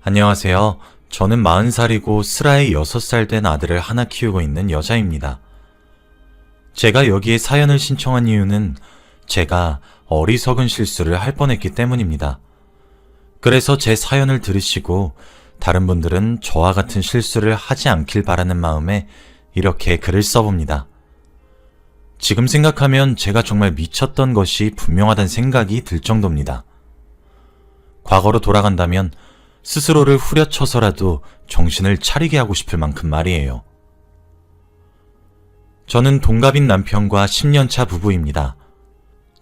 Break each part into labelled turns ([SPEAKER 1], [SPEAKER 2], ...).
[SPEAKER 1] 안녕하세요. 저는 40살이고 슬아의 6살 된 아들을 하나 키우고 있는 여자입니다. 제가 여기에 사연을 신청한 이유는 제가 어리석은 실수를 할 뻔했기 때문입니다. 그래서 제 사연을 들으시고 다른 분들은 저와 같은 실수를 하지 않길 바라는 마음에 이렇게 글을 써봅니다. 지금 생각하면 제가 정말 미쳤던 것이 분명하다는 생각이 들 정도입니다. 과거로 돌아간다면 스스로를 후려쳐서라도 정신을 차리게 하고 싶을 만큼 말이에요. 저는 동갑인 남편과 10년차 부부입니다.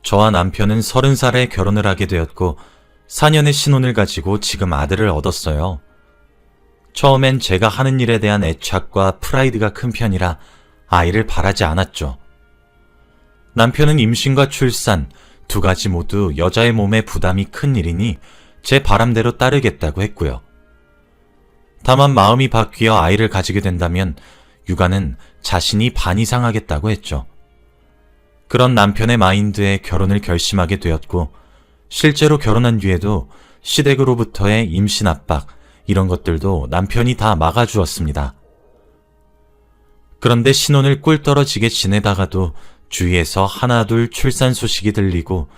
[SPEAKER 1] 저와 남편은 30살에 결혼을 하게 되었고 4년의 신혼을 가지고 지금 아들을 얻었어요. 처음엔 제가 하는 일에 대한 애착과 프라이드가 큰 편이라 아이를 바라지 않았죠. 남편은 임신과 출산 두 가지 모두 여자의 몸에 부담이 큰 일이니 제 바람대로 따르겠다고 했고요. 다만 마음이 바뀌어 아이를 가지게 된다면 육아는 자신이 반 이상 하겠다고 했죠. 그런 남편의 마인드에 결혼을 결심하게 되었고 실제로 결혼한 뒤에도 시댁으로부터의 임신 압박 이런 것들도 남편이 다 막아주었습니다. 그런데 신혼을 꿀떨어지게 지내다가도 주위에서 하나둘 출산 소식이 들리고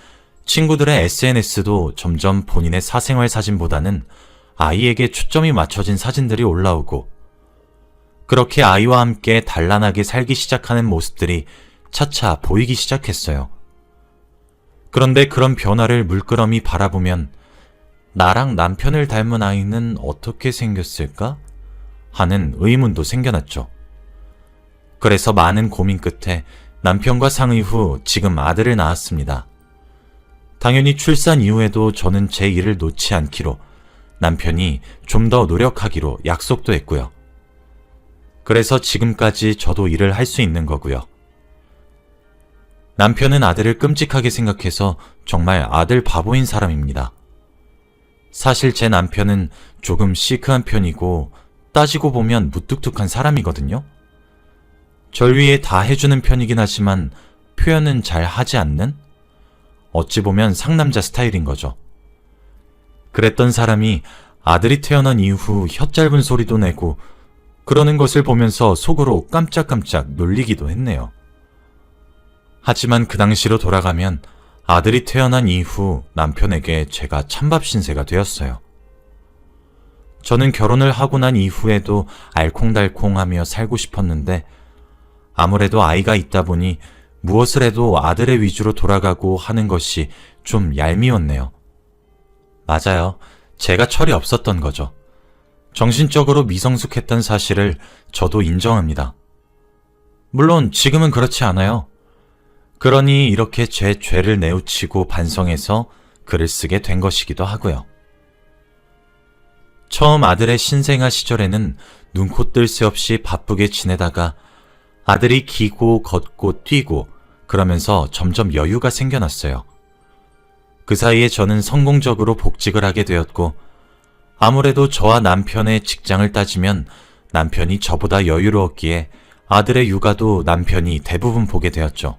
[SPEAKER 1] 친구들의 SNS도 점점 본인의 사생활 사진보다는 아이에게 초점이 맞춰진 사진들이 올라오고 그렇게 아이와 함께 단란하게 살기 시작하는 모습들이 차차 보이기 시작했어요. 그런데 그런 변화를 물끄러미 바라보면 나랑 남편을 닮은 아이는 어떻게 생겼을까? 하는 의문도 생겨났죠. 그래서 많은 고민 끝에 남편과 상의 후 지금 아들을 낳았습니다. 당연히 출산 이후에도 저는 제 일을 놓지 않기로 남편이 좀 더 노력하기로 약속도 했고요. 그래서 지금까지 저도 일을 할 수 있는 거고요. 남편은 아들을 끔찍하게 생각해서 정말 아들 바보인 사람입니다. 사실 제 남편은 조금 시크한 편이고 따지고 보면 무뚝뚝한 사람이거든요. 절 위해 다 해주는 편이긴 하지만 표현은 잘 하지 않는? 어찌 보면 상남자 스타일인 거죠. 그랬던 사람이 아들이 태어난 이후 혀 짧은 소리도 내고 그러는 것을 보면서 속으로 깜짝깜짝 놀리기도 했네요. 하지만 그 당시로 돌아가면 아들이 태어난 이후 남편에게 제가 찬밥 신세가 되었어요. 저는 결혼을 하고 난 이후에도 알콩달콩하며 살고 싶었는데 아무래도 아이가 있다 보니 무엇을 해도 아들의 위주로 돌아가고 하는 것이 좀 얄미웠네요. 맞아요. 제가 철이 없었던 거죠. 정신적으로 미성숙했던 사실을 저도 인정합니다. 물론 지금은 그렇지 않아요. 그러니 이렇게 제 죄를 뉘우치고 반성해서 글을 쓰게 된 것이기도 하고요. 처음 아들의 신생아 시절에는 눈코 뜰 새 없이 바쁘게 지내다가 아들이 기고 걷고 뛰고 그러면서 점점 여유가 생겨났어요. 그 사이에 저는 성공적으로 복직을 하게 되었고 아무래도 저와 남편의 직장을 따지면 남편이 저보다 여유로웠기에 아들의 육아도 남편이 대부분 보게 되었죠.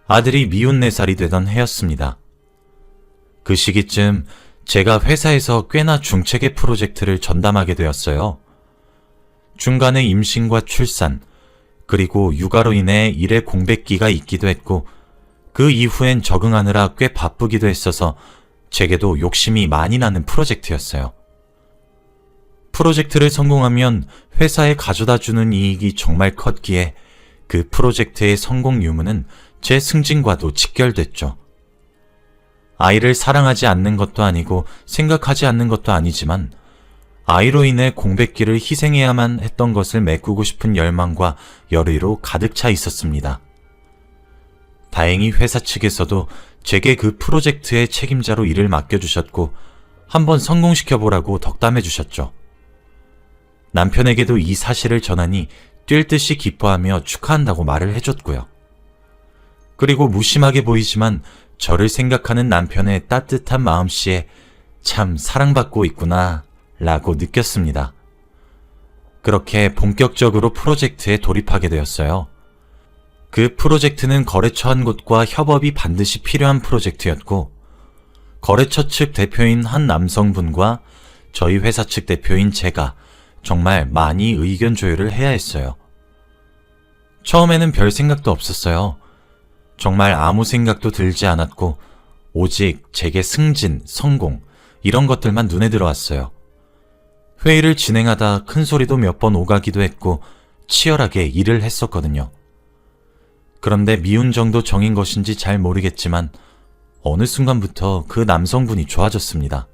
[SPEAKER 1] 아들이 미운 4살이 되던 해였습니다. 그 시기쯤 제가 회사에서 꽤나 중체계 프로젝트를 전담하게 되었어요. 중간에 임신과 출산, 그리고 육아로 인해 일의 공백기가 있기도 했고 그 이후엔 적응하느라 꽤 바쁘기도 했어서 제게도 욕심이 많이 나는 프로젝트였어요. 프로젝트를 성공하면 회사에 가져다주는 이익이 정말 컸기에 그 프로젝트의 성공 유무는 제 승진과도 직결됐죠. 아이를 사랑하지 않는 것도 아니고 생각하지 않는 것도 아니지만 아이로 인해 공백기를 희생해야만 했던 것을 메꾸고 싶은 열망과 열의로 가득 차 있었습니다. 다행히 회사 측에서도 제게 그 프로젝트의 책임자로 일을 맡겨주셨고 한번 성공시켜보라고 덕담해 주셨죠. 남편에게도 이 사실을 전하니 뛸 듯이 기뻐하며 축하한다고 말을 해줬고요. 그리고 무심하게 보이지만 저를 생각하는 남편의 따뜻한 마음씨에 참 사랑받고 있구나 라고 느꼈습니다. 그렇게 본격적으로 프로젝트에 돌입하게 되었어요. 그 프로젝트는 거래처 한 곳과 협업이 반드시 필요한 프로젝트였고 거래처 측 대표인 한 남성분과 저희 회사 측 대표인 제가 정말 많이 의견 조율을 해야 했어요. 처음에는 별 생각도 없었어요. 정말 아무 생각도 들지 않았고 오직 제게 승진, 성공 이런 것들만 눈에 들어왔어요. 회의를 진행하다 큰 소리도 몇 번 오가기도 했고 치열하게 일을 했었거든요. 그런데 미운 정도 정인 것인지 잘 모르겠지만 어느 순간부터 그 남성분이 좋아졌습니다.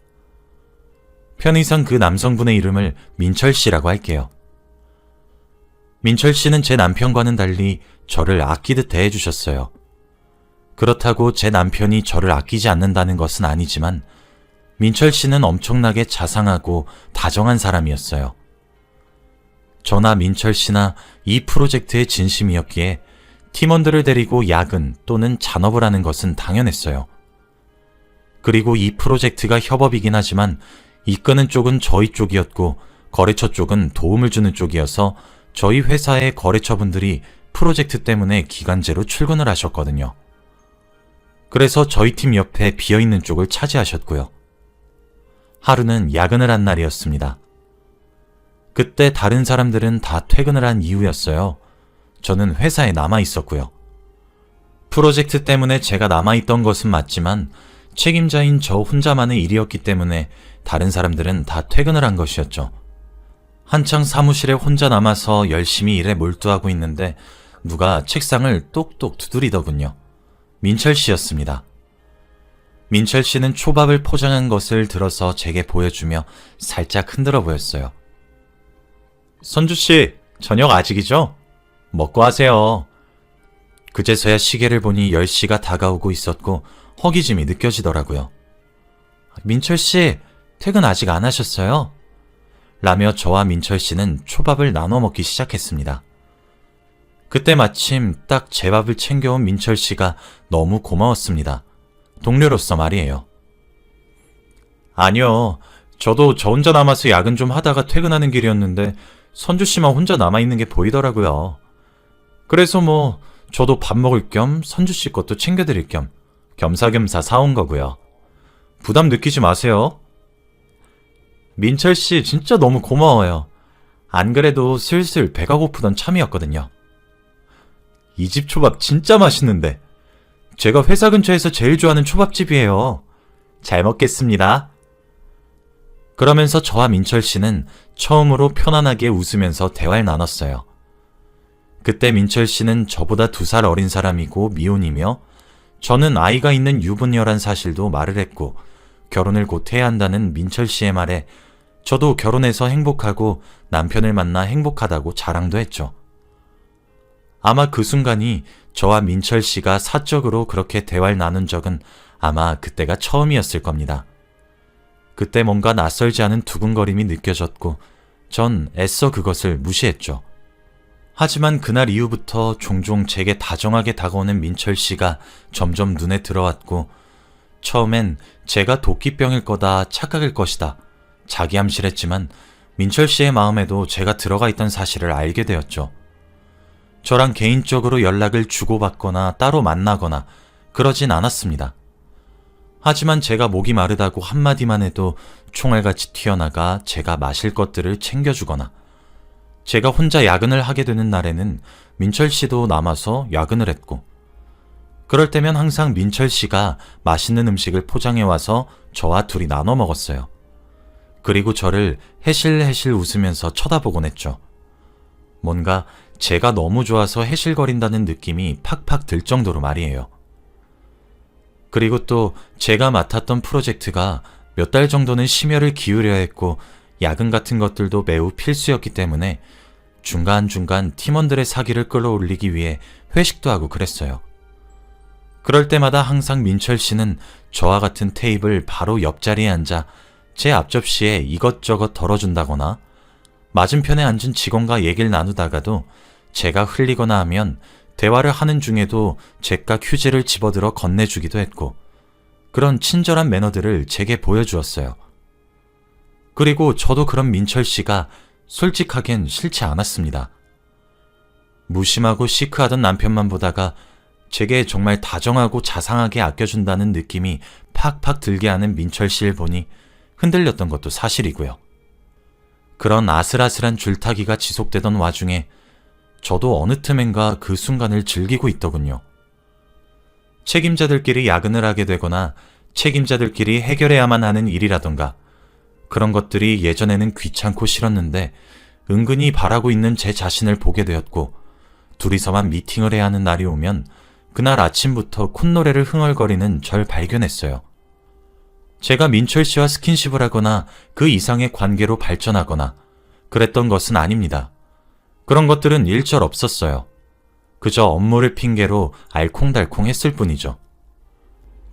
[SPEAKER 1] 편의상 그 남성분의 이름을 민철 씨라고 할게요. 민철 씨는 제 남편과는 달리 저를 아끼듯 대해주셨어요. 그렇다고 제 남편이 저를 아끼지 않는다는 것은 아니지만 민철 씨는 엄청나게 자상하고 다정한 사람이었어요. 저나 민철 씨나 이 프로젝트의 진심이었기에 팀원들을 데리고 야근 또는 잔업을 하는 것은 당연했어요. 그리고 이 프로젝트가 협업이긴 하지만 이끄는 쪽은 저희 쪽이었고 거래처 쪽은 도움을 주는 쪽이어서 저희 회사의 거래처분들이 프로젝트 때문에 기간제로 출근을 하셨거든요. 그래서 저희 팀 옆에 비어있는 쪽을 차지하셨고요. 하루는 야근을 한 날이었습니다. 그때 다른 사람들은 다 퇴근을 한 이후였어요. 저는 회사에 남아 있었고요. 프로젝트 때문에 제가 남아있던 것은 맞지만 책임자인 저 혼자만의 일이었기 때문에 다른 사람들은 다 퇴근을 한 것이었죠. 한창 사무실에 혼자 남아서 열심히 일에 몰두하고 있는데 누가 책상을 똑똑 두드리더군요. 민철 씨였습니다. 민철 씨는 초밥을 포장한 것을 들어서 제게 보여주며 살짝 흔들어 보였어요. 선주 씨, 저녁 아직이죠? 먹고 하세요. 그제서야 시계를 보니 10시가 다가오고 있었고 허기짐이 느껴지더라고요. 민철 씨, 퇴근 아직 안 하셨어요? 라며 저와 민철 씨는 초밥을 나눠 먹기 시작했습니다. 그때 마침 딱 제 밥을 챙겨온 민철 씨가 너무 고마웠습니다. 동료로서 말이에요. 아니요. 저도 저 혼자 남아서 야근 좀 하다가 퇴근하는 길이었는데 선주 씨만 혼자 남아있는 게 보이더라고요. 그래서 저도 밥 먹을 겸 선주 씨 것도 챙겨드릴 겸 겸사겸사 사온 거고요. 부담 느끼지 마세요. 민철 씨 진짜 너무 고마워요. 안 그래도 슬슬 배가 고프던 참이었거든요. 이 집 초밥 진짜 맛있는데 제가 회사 근처에서 제일 좋아하는 초밥집이에요. 잘 먹겠습니다. 그러면서 저와 민철 씨는 처음으로 편안하게 웃으면서 대화를 나눴어요. 그때 민철 씨는 저보다 2살 어린 사람이고 미혼이며 저는 아이가 있는 유부녀란 사실도 말을 했고 결혼을 곧 해야 한다는 민철 씨의 말에 저도 결혼해서 행복하고 남편을 만나 행복하다고 자랑도 했죠. 아마 그 순간이 저와 민철 씨가 사적으로 그렇게 대화를 나눈 적은 아마 그때가 처음이었을 겁니다. 그때 뭔가 낯설지 않은 두근거림이 느껴졌고 전 애써 그것을 무시했죠. 하지만 그날 이후부터 종종 제게 다정하게 다가오는 민철 씨가 점점 눈에 들어왔고 처음엔 제가 도끼병일 거다, 착각일 것이다, 자기암실했지만 민철 씨의 마음에도 제가 들어가 있던 사실을 알게 되었죠. 저랑 개인적으로 연락을 주고받거나 따로 만나거나 그러진 않았습니다. 하지만 제가 목이 마르다고 한마디만 해도 총알같이 튀어나가 제가 마실 것들을 챙겨주거나 제가 혼자 야근을 하게 되는 날에는 민철 씨도 남아서 야근을 했고 그럴 때면 항상 민철 씨가 맛있는 음식을 포장해 와서 저와 둘이 나눠 먹었어요. 그리고 저를 해실해실 웃으면서 쳐다보곤 했죠. 뭔가 제가 너무 좋아서 해실거린다는 느낌이 팍팍 들 정도로 말이에요. 그리고 또 제가 맡았던 프로젝트가 몇 달 정도는 심혈을 기울여야 했고 야근 같은 것들도 매우 필수였기 때문에 중간중간 팀원들의 사기를 끌어올리기 위해 회식도 하고 그랬어요. 그럴 때마다 항상 민철 씨는 저와 같은 테이블 바로 옆자리에 앉아 제 앞접시에 이것저것 덜어준다거나 맞은편에 앉은 직원과 얘기를 나누다가도 제가 흘리거나 하면 대화를 하는 중에도 제가 휴지를 집어들어 건네주기도 했고 그런 친절한 매너들을 제게 보여주었어요. 그리고 저도 그런 민철 씨가 솔직하겐 싫지 않았습니다. 무심하고 시크하던 남편만 보다가 제게 정말 다정하고 자상하게 아껴준다는 느낌이 팍팍 들게 하는 민철 씨를 보니 흔들렸던 것도 사실이고요. 그런 아슬아슬한 줄타기가 지속되던 와중에 저도 어느 틈엔가 그 순간을 즐기고 있더군요. 책임자들끼리 야근을 하게 되거나 책임자들끼리 해결해야만 하는 일이라던가 그런 것들이 예전에는 귀찮고 싫었는데 은근히 바라고 있는 제 자신을 보게 되었고 둘이서만 미팅을 해야 하는 날이 오면 그날 아침부터 콧노래를 흥얼거리는 절 발견했어요. 제가 민철 씨와 스킨십을 하거나 그 이상의 관계로 발전하거나 그랬던 것은 아닙니다. 그런 것들은 일절 없었어요. 그저 업무를 핑계로 알콩달콩 했을 뿐이죠.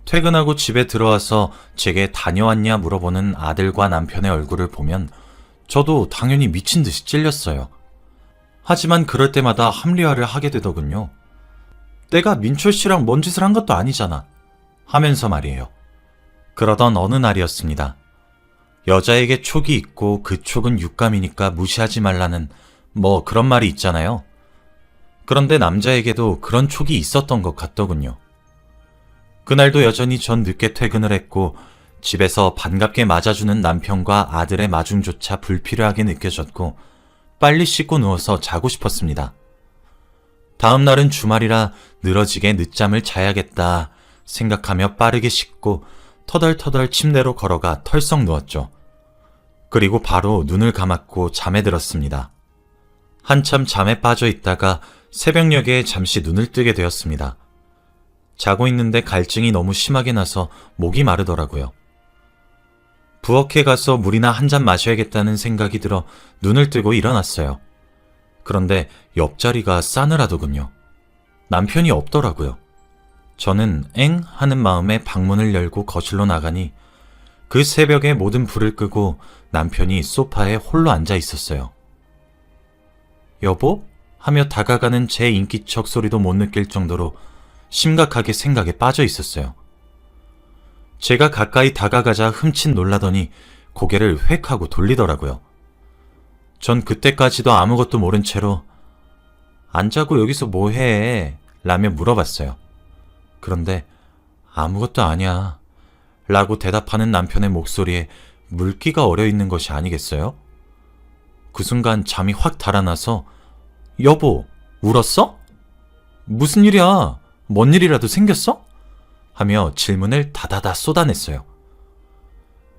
[SPEAKER 1] 퇴근하고 집에 들어와서 제게 다녀왔냐 물어보는 아들과 남편의 얼굴을 보면 저도 당연히 미친 듯이 찔렸어요. 하지만 그럴 때마다 합리화를 하게 되더군요. 내가 민철 씨랑 뭔 짓을 한 것도 아니잖아 하면서 말이에요. 그러던 어느 날이었습니다. 여자에게 촉이 있고 그 촉은 육감이니까 무시하지 말라는 뭐 그런 말이 있잖아요. 그런데 남자에게도 그런 촉이 있었던 것 같더군요. 그날도 여전히 전 늦게 퇴근을 했고 집에서 반갑게 맞아주는 남편과 아들의 마중조차 불필요하게 느껴졌고 빨리 씻고 누워서 자고 싶었습니다. 다음 날은 주말이라 늘어지게 늦잠을 자야겠다 생각하며 빠르게 씻고 터덜터덜 침대로 걸어가 털썩 누웠죠. 그리고 바로 눈을 감았고 잠에 들었습니다. 한참 잠에 빠져 있다가 새벽녘에 잠시 눈을 뜨게 되었습니다. 자고 있는데 갈증이 너무 심하게 나서 목이 마르더라고요. 부엌에 가서 물이나 한 잔 마셔야겠다는 생각이 들어 눈을 뜨고 일어났어요. 그런데 옆자리가 싸늘하더군요. 남편이 없더라고요. 저는 엥? 하는 마음에 방문을 열고 거실로 나가니 그 새벽에 모든 불을 끄고 남편이 소파에 홀로 앉아 있었어요. 여보? 하며 다가가는 제 인기척 소리도 못 느낄 정도로 심각하게 생각에 빠져 있었어요. 제가 가까이 다가가자 흠칫 놀라더니 고개를 획 하고 돌리더라고요. 전 그때까지도 아무것도 모른 채로 안 자고 여기서 뭐해? 라며 물어봤어요. 그런데 아무것도 아니야 라고 대답하는 남편의 목소리에 물기가 어려있는 것이 아니겠어요? 그 순간 잠이 확 달아나서 여보, 울었어? 무슨 일이야? 뭔 일이라도 생겼어? 하며 질문을 다다다 쏟아냈어요.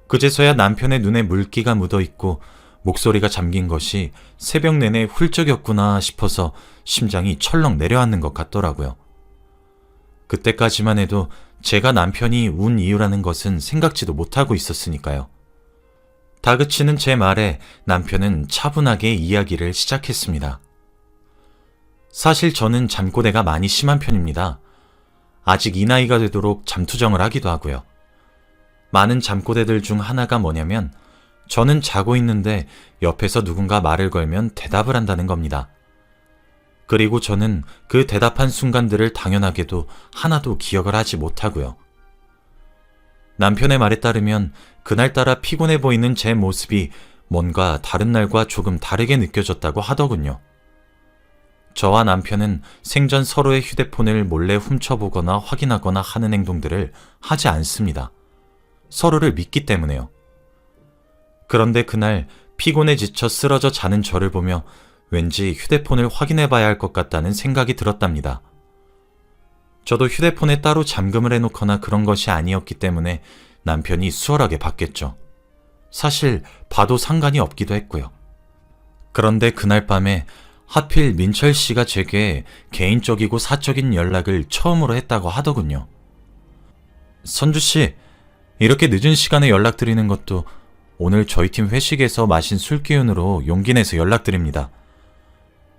[SPEAKER 1] 그제서야 남편의 눈에 물기가 묻어있고 목소리가 잠긴 것이 새벽 내내 훌쩍였구나 싶어서 심장이 철렁 내려앉는 것 같더라고요. 그때까지만 해도 제가 남편이 운 이유라는 것은 생각지도 못하고 있었으니까요. 다그치는 제 말에 남편은 차분하게 이야기를 시작했습니다. 사실 저는 잠꼬대가 많이 심한 편입니다. 아직 이 나이가 되도록 잠투정을 하기도 하고요. 많은 잠꼬대들 중 하나가 뭐냐면 저는 자고 있는데 옆에서 누군가 말을 걸면 대답을 한다는 겁니다. 그리고 저는 그 대답한 순간들을 당연하게도 하나도 기억을 하지 못하고요. 남편의 말에 따르면 그날따라 피곤해 보이는 제 모습이 뭔가 다른 날과 조금 다르게 느껴졌다고 하더군요. 저와 남편은 생전 서로의 휴대폰을 몰래 훔쳐보거나 확인하거나 하는 행동들을 하지 않습니다. 서로를 믿기 때문에요. 그런데 그날 피곤해 지쳐 쓰러져 자는 저를 보며 왠지 휴대폰을 확인해봐야 할 것 같다는 생각이 들었답니다. 저도 휴대폰에 따로 잠금을 해놓거나 그런 것이 아니었기 때문에 남편이 수월하게 받겠죠. 사실 봐도 상관이 없기도 했고요. 그런데 그날 밤에 하필 민철 씨가 제게 개인적이고 사적인 연락을 처음으로 했다고 하더군요. 선주 씨, 이렇게 늦은 시간에 연락드리는 것도 오늘 저희 팀 회식에서 마신 술 기운으로 용기 내서 연락드립니다.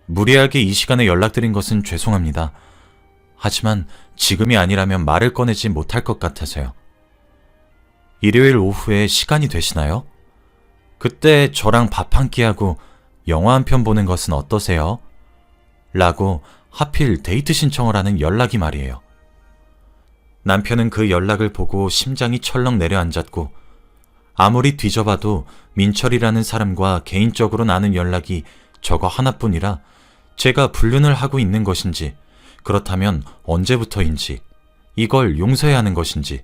[SPEAKER 1] 무리하게 이 시간에 연락드린 것은 죄송합니다. 하지만 지금이 아니라면 말을 꺼내지 못할 것 같아서요. 일요일 오후에 시간이 되시나요? 그때 저랑 밥 한 끼 하고 영화 한 편 보는 것은 어떠세요? 라고 하필 데이트 신청을 하는 연락이 말이에요. 남편은 그 연락을 보고 심장이 철렁 내려앉았고 아무리 뒤져봐도 민철이라는 사람과 개인적으로 나눈 연락이 저거 하나뿐이라 제가 불륜을 하고 있는 것인지 그렇다면 언제부터인지 이걸 용서해야 하는 것인지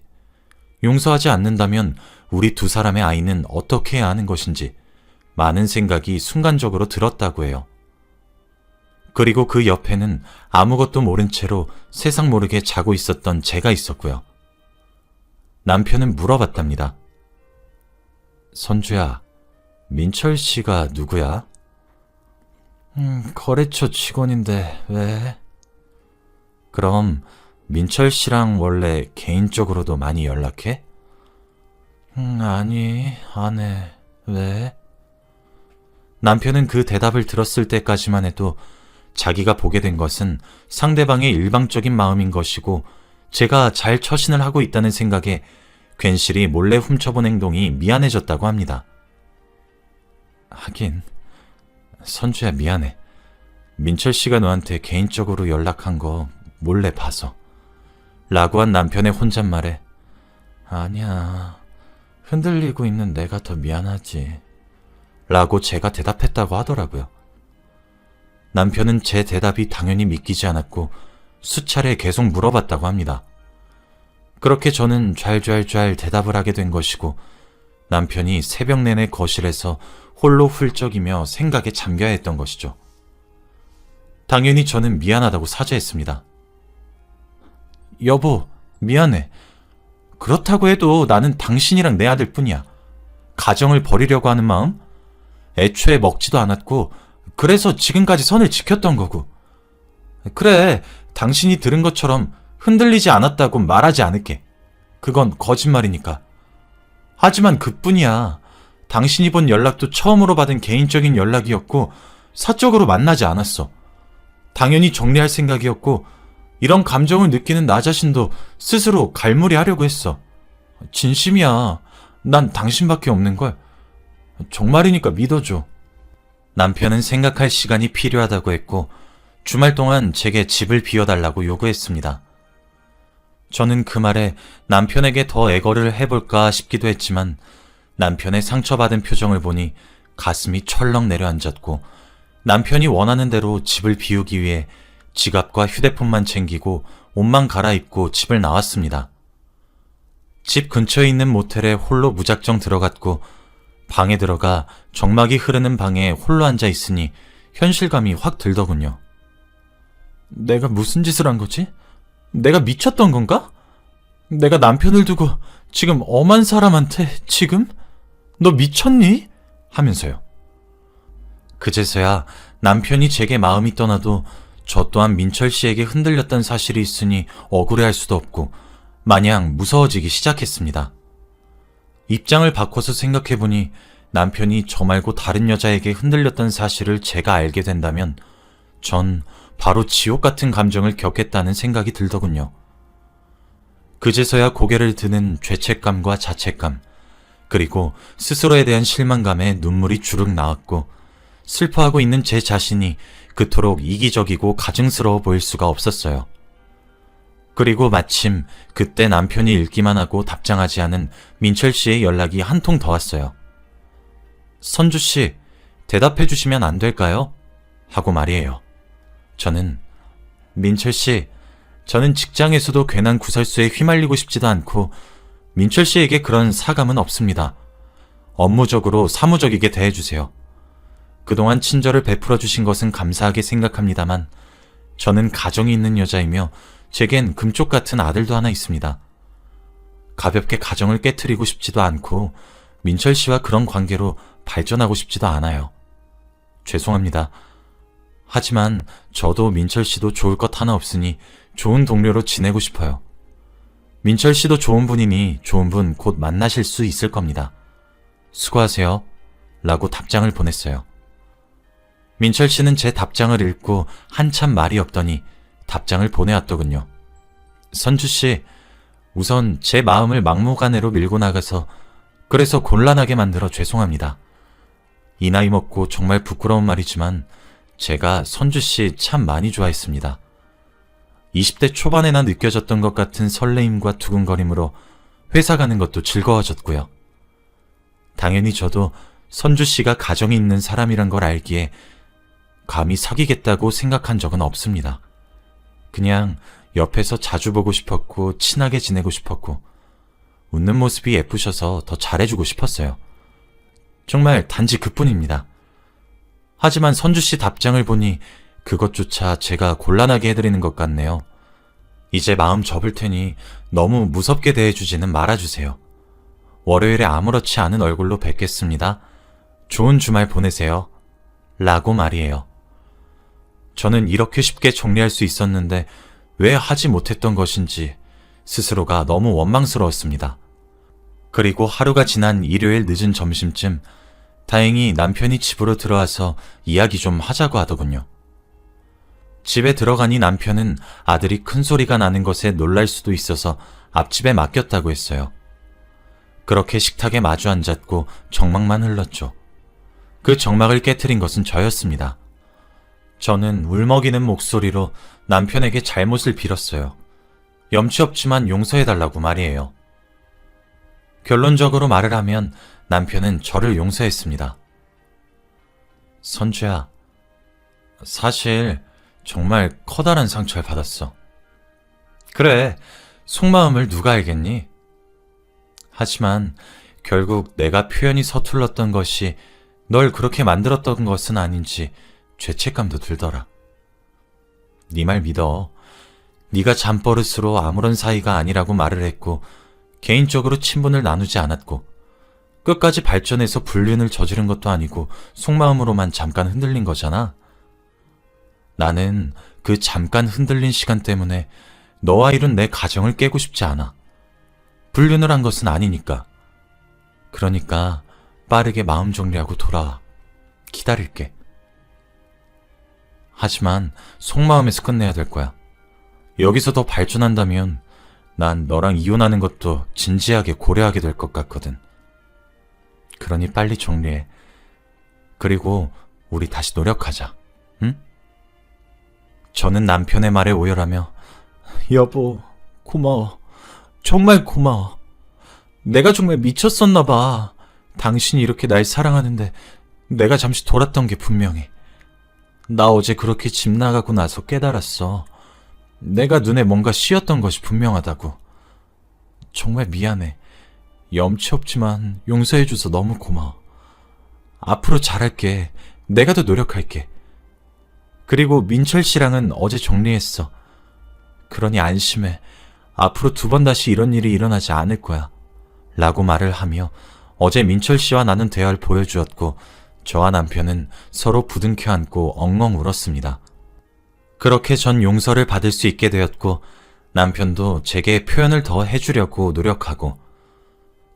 [SPEAKER 1] 용서하지 않는다면 우리 두 사람의 아이는 어떻게 해야 하는 것인지 많은 생각이 순간적으로 들었다고 해요. 그리고 그 옆에는 아무것도 모른 채로 세상 모르게 자고 있었던 제가 있었고요. 남편은 물어봤답니다. 선주야, 민철 씨가 누구야? 거래처 직원인데 왜? 그럼 민철 씨랑 원래 개인적으로도 많이 연락해? 아니, 안 해. 왜? 남편은 그 대답을 들었을 때까지만 해도 자기가 보게 된 것은 상대방의 일방적인 마음인 것이고 제가 잘 처신을 하고 있다는 생각에 괜시리 몰래 훔쳐본 행동이 미안해졌다고 합니다. 하긴, 선주야 미안해. 민철 씨가 너한테 개인적으로 연락한 거 몰래 봐서. 라고 한 남편의 혼잣말에 아니야, 흔들리고 있는 내가 더 미안하지. 라고 제가 대답했다고 하더라고요. 남편은 제 대답이 당연히 믿기지 않았고 수차례 계속 물어봤다고 합니다. 그렇게 저는 좔좔좔 대답을 하게 된 것이고 남편이 새벽 내내 거실에서 홀로 훌쩍이며 생각에 잠겨야 했던 것이죠. 당연히 저는 미안하다고 사죄했습니다. 여보, 미안해. 그렇다고 해도 나는 당신이랑 내 아들 뿐이야. 가정을 버리려고 하는 마음? 애초에 먹지도 않았고 그래서 지금까지 선을 지켰던 거고. 그래, 당신이 들은 것처럼 흔들리지 않았다고 말하지 않을게. 그건 거짓말이니까. 하지만 그뿐이야. 당신이 본 연락도 처음으로 받은 개인적인 연락이었고 사적으로 만나지 않았어. 당연히 정리할 생각이었고 이런 감정을 느끼는 나 자신도 스스로 갈무리하려고 했어. 진심이야. 난 당신밖에 없는걸. 정말이니까 믿어줘. 남편은 생각할 시간이 필요하다고 했고 주말 동안 제게 집을 비워달라고 요구했습니다. 저는 그 말에 남편에게 더 애걸을 해볼까 싶기도 했지만 남편의 상처받은 표정을 보니 가슴이 철렁 내려앉았고 남편이 원하는 대로 집을 비우기 위해 지갑과 휴대폰만 챙기고 옷만 갈아입고 집을 나왔습니다. 집 근처에 있는 모텔에 홀로 무작정 들어갔고 방에 들어가 정막이 흐르는 방에 홀로 앉아 있으니 현실감이 확 들더군요. 내가 무슨 짓을 한 거지? 내가 미쳤던 건가? 내가 남편을 두고 지금 엄한 사람한테 지금? 너 미쳤니? 하면서요. 그제서야 남편이 제게 마음이 떠나도 저 또한 민철 씨에게 흔들렸던 사실이 있으니 억울해할 수도 없고 마냥 무서워지기 시작했습니다. 입장을 바꿔서 생각해보니 남편이 저 말고 다른 여자에게 흔들렸던 사실을 제가 알게 된다면 전 바로 지옥 같은 감정을 겪겠다는 생각이 들더군요. 그제서야 고개를 드는 죄책감과 자책감, 그리고 스스로에 대한 실망감에 눈물이 주룩 나왔고 슬퍼하고 있는 제 자신이 그토록 이기적이고 가증스러워 보일 수가 없었어요. 그리고 마침 그때 남편이 읽기만 하고 답장하지 않은 민철 씨의 연락이 한 통 더 왔어요. 선주 씨, 대답해 주시면 안 될까요? 하고 말이에요. 저는 민철 씨, 저는 직장에서도 괜한 구설수에 휘말리고 싶지도 않고 민철 씨에게 그런 사감은 없습니다. 업무적으로 사무적이게 대해주세요. 그동안 친절을 베풀어 주신 것은 감사하게 생각합니다만 저는 가정이 있는 여자이며 제겐 금쪽 같은 아들도 하나 있습니다. 가볍게 가정을 깨트리고 싶지도 않고 민철 씨와 그런 관계로 발전하고 싶지도 않아요. 죄송합니다. 하지만 저도 민철 씨도 좋을 것 하나 없으니 좋은 동료로 지내고 싶어요. 민철 씨도 좋은 분이니 좋은 분 곧 만나실 수 있을 겁니다. 수고하세요. 라고 답장을 보냈어요. 민철 씨는 제 답장을 읽고 한참 말이 없더니 답장을 보내왔더군요. 선주 씨, 우선 제 마음을 막무가내로 밀고 나가서 그래서 곤란하게 만들어 죄송합니다. 이 나이 먹고 정말 부끄러운 말이지만 제가 선주 씨 참 많이 좋아했습니다. 20대 초반에나 느껴졌던 것 같은 설레임과 두근거림으로 회사 가는 것도 즐거워졌고요. 당연히 저도 선주 씨가 가정이 있는 사람이란 걸 알기에 감히 사귀겠다고 생각한 적은 없습니다. 그냥 옆에서 자주 보고 싶었고 친하게 지내고 싶었고 웃는 모습이 예쁘셔서 더 잘해주고 싶었어요. 정말 단지 그뿐입니다. 하지만 선주씨 답장을 보니 그것조차 제가 곤란하게 해드리는 것 같네요. 이제 마음 접을 테니 너무 무섭게 대해주지는 말아주세요. 월요일에 아무렇지 않은 얼굴로 뵙겠습니다. 좋은 주말 보내세요. 라고 말이에요. 저는 이렇게 쉽게 정리할 수 있었는데 왜 하지 못했던 것인지 스스로가 너무 원망스러웠습니다. 그리고 하루가 지난 일요일 늦은 점심쯤 다행히 남편이 집으로 들어와서 이야기 좀 하자고 하더군요. 집에 들어가니 남편은 아들이 큰 소리가 나는 것에 놀랄 수도 있어서 앞집에 맡겼다고 했어요. 그렇게 식탁에 마주 앉았고 정막만 흘렀죠. 그 정막을 깨트린 것은 저였습니다. 저는 울먹이는 목소리로 남편에게 잘못을 빌었어요. 염치 없지만 용서해달라고 말이에요. 결론적으로 말을 하면 남편은 저를 용서했습니다. 선주야, 사실 정말 커다란 상처를 받았어. 그래, 속마음을 누가 알겠니? 하지만 결국 내가 표현이 서툴렀던 것이 널 그렇게 만들었던 것은 아닌지 죄책감도 들더라. 네 말 믿어. 네가 잠버릇으로 아무런 사이가 아니라고 말을 했고 개인적으로 친분을 나누지 않았고 끝까지 발전해서 불륜을 저지른 것도 아니고 속마음으로만 잠깐 흔들린 거잖아. 나는 그 잠깐 흔들린 시간 때문에 너와 이룬 내 가정을 깨고 싶지 않아. 불륜을 한 것은 아니니까. 그러니까 빠르게 마음 정리하고 돌아와. 기다릴게. 하지만 속마음에서 끝내야 될 거야. 여기서 더 발전한다면 난 너랑 이혼하는 것도 진지하게 고려하게 될 것 같거든. 그러니 빨리 정리해. 그리고 우리 다시 노력하자. 응? 저는 남편의 말에 오열하며 여보, 고마워. 정말 고마워. 내가 정말 미쳤었나 봐. 당신이 이렇게 날 사랑하는데 내가 잠시 돌았던 게 분명해. 나 어제 그렇게 집 나가고 나서 깨달았어. 내가 눈에 뭔가 씌었던 것이 분명하다고. 정말 미안해. 염치 없지만 용서해줘서 너무 고마워. 앞으로 잘할게. 내가 더 노력할게. 그리고 민철 씨랑은 어제 정리했어. 그러니 안심해. 앞으로 2번 다시 이런 일이 일어나지 않을 거야. 라고 말을 하며 어제 민철 씨와 나눈 대화를 보여주었고 저와 남편은 서로 부둥켜 안고 엉엉 울었습니다. 그렇게 전 용서를 받을 수 있게 되었고 남편도 제게 표현을 더 해주려고 노력하고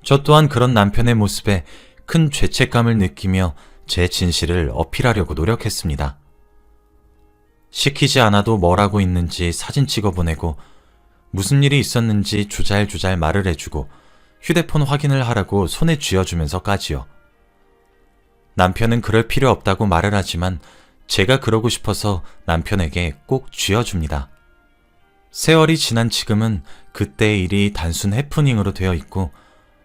[SPEAKER 1] 저 또한 그런 남편의 모습에 큰 죄책감을 느끼며 제 진실을 어필하려고 노력했습니다. 시키지 않아도 뭘 하고 있는지 사진 찍어 보내고 무슨 일이 있었는지 조잘조잘 말을 해주고 휴대폰 확인을 하라고 손에 쥐어주면서까지요. 남편은 그럴 필요 없다고 말을 하지만 제가 그러고 싶어서 남편에게 꼭 쥐어줍니다. 세월이 지난 지금은 그때의 일이 단순 해프닝으로 되어 있고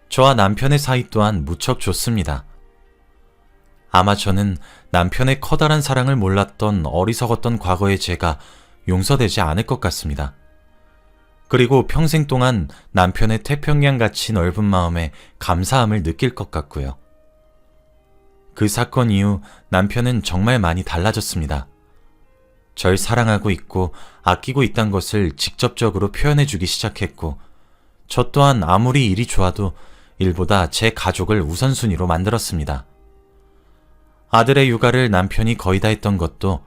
[SPEAKER 1] 저와 남편의 사이 또한 무척 좋습니다. 아마 저는 남편의 커다란 사랑을 몰랐던 어리석었던 과거의 제가 용서되지 않을 것 같습니다. 그리고 평생 동안 남편의 태평양같이 넓은 마음에 감사함을 느낄 것 같고요. 그 사건 이후 남편은 정말 많이 달라졌습니다. 절 사랑하고 있고 아끼고 있다는 것을 직접적으로 표현해주기 시작했고 저 또한 아무리 일이 좋아도 일보다 제 가족을 우선순위로 만들었습니다. 아들의 육아를 남편이 거의 다 했던 것도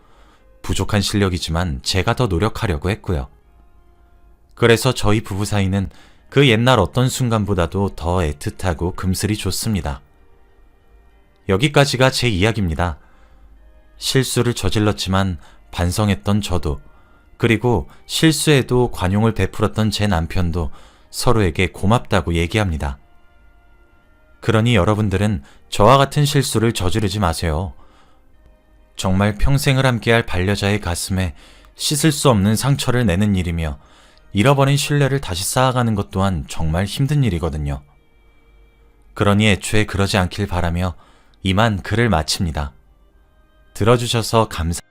[SPEAKER 1] 부족한 실력이지만 제가 더 노력하려고 했고요. 그래서 저희 부부 사이는 그 옛날 어떤 순간보다도 더 애틋하고 금슬이 좋습니다. 여기까지가 제 이야기입니다. 실수를 저질렀지만 반성했던 저도 그리고 실수에도 관용을 베풀었던 제 남편도 서로에게 고맙다고 얘기합니다. 그러니 여러분들은 저와 같은 실수를 저지르지 마세요. 정말 평생을 함께할 반려자의 가슴에 씻을 수 없는 상처를 내는 일이며 잃어버린 신뢰를 다시 쌓아가는 것 또한 정말 힘든 일이거든요. 그러니 애초에 그러지 않길 바라며 이만 글을 마칩니다. 들어주셔서 감사합니다.